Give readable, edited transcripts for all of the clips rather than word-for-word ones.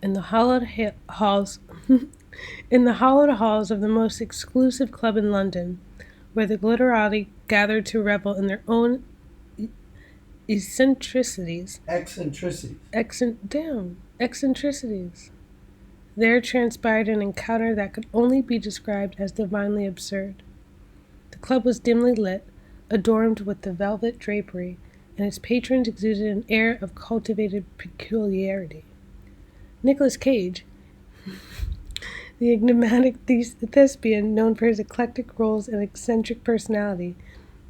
In the hollowed halls, in the hollowed halls of the most exclusive club in London, where the glitterati gathered to revel in their own eccentricities. Eccentricities. Eccentricities. There transpired an encounter that could only be described as divinely absurd. The club was dimly lit, adorned with the velvet drapery, and its patrons exuded an air of cultivated peculiarity. Nicholas Cage, the enigmatic thespian known for his eclectic roles and eccentric personality,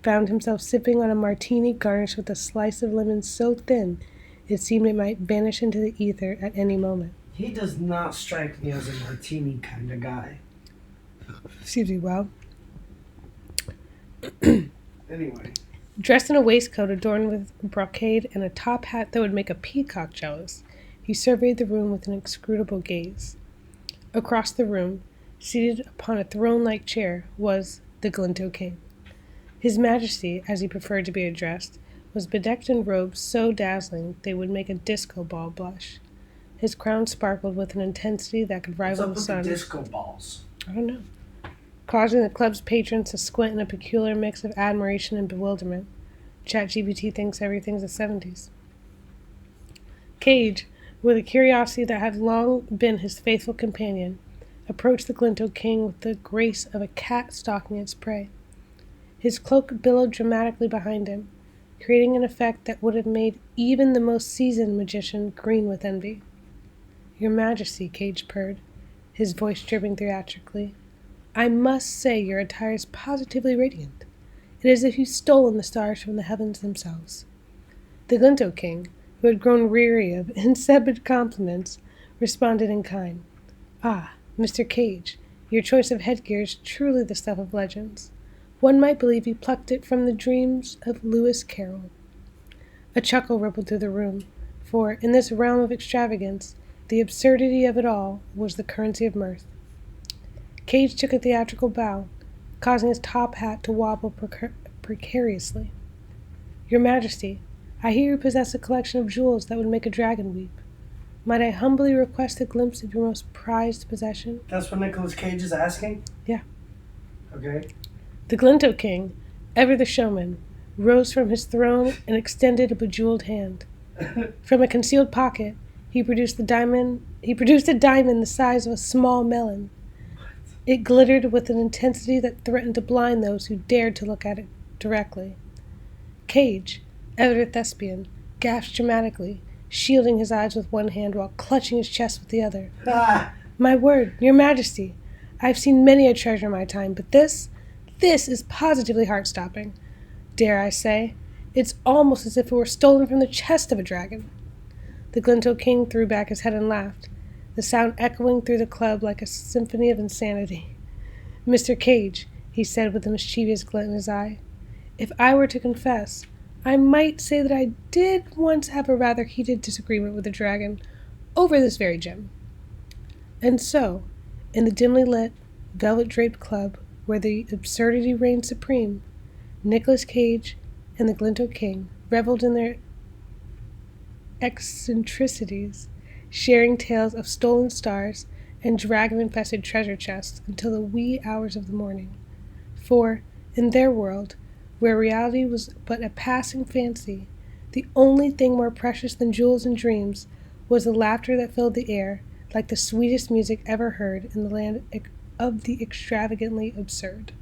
found himself sipping on a martini garnished with a slice of lemon so thin it seemed it might vanish into the ether at any moment. He does not strike me as a martini kind of guy. Excuse me, well. Anyway. Dressed in a waistcoat adorned with brocade and a top hat that would make a peacock jealous, he surveyed the room with an inscrutable gaze. Across the room, seated upon a throne-like chair, was the Glinto King. His Majesty, as he preferred to be addressed, was bedecked in robes so dazzling they would make a disco ball blush. His crown sparkled with an intensity that could rival the sun. What's up with the disco balls? I don't know. Causing the club's patrons to squint in a peculiar mix of admiration and bewilderment. ChatGPT thinks everything's the 70s. Cage, with a curiosity that had long been his faithful companion, approached the Glinto King with the grace of a cat stalking its prey. His cloak billowed dramatically behind him, creating an effect that would have made even the most seasoned magician green with envy. Your Majesty, Cage purred, his voice dripping theatrically, I must say your attire is positively radiant. It is as if you'd stolen the stars from the heavens themselves. The Glinto King, who had grown weary of insipid compliments, responded in kind. Ah, Mr. Cage, your choice of headgear is truly the stuff of legends. One might believe you plucked it from the dreams of Lewis Carroll. A chuckle rippled through the room, for, in this realm of extravagance, the absurdity of it all was the currency of mirth. Cage took a theatrical bow, causing his top hat to wobble precariously. Your Majesty, I hear you possess a collection of jewels that would make a dragon weep. Might I humbly request a glimpse of your most prized possession? That's what Nicolas Cage is asking? Yeah. Okay. The Glinto King, ever the showman, rose from his throne and extended a bejeweled hand. From a concealed pocket, he produced a diamond the size of a small melon. It glittered with an intensity that threatened to blind those who dared to look at it directly. Cage, ever thespian, gasped dramatically, shielding his eyes with one hand while clutching his chest with the other. My word, Your Majesty, I've seen many a treasure in my time, but this is positively heart-stopping. Dare I say, it's almost as if it were stolen from the chest of a dragon. The Glinto King threw back his head and laughed, the sound echoing through the club like a symphony of insanity. Mr. Cage, he said with a mischievous glint in his eye, if I were to confess, I might say that I did once have a rather heated disagreement with the dragon over this very gem. And so, in the dimly lit, velvet-draped club where the absurdity reigned supreme, Nicholas Cage and the Glinto King reveled in their eccentricities, sharing tales of stolen stars and dragon-infested treasure chests until the wee hours of the morning. For, in their world, where reality was but a passing fancy, the only thing more precious than jewels and dreams was the laughter that filled the air like the sweetest music ever heard in the land of the extravagantly absurd.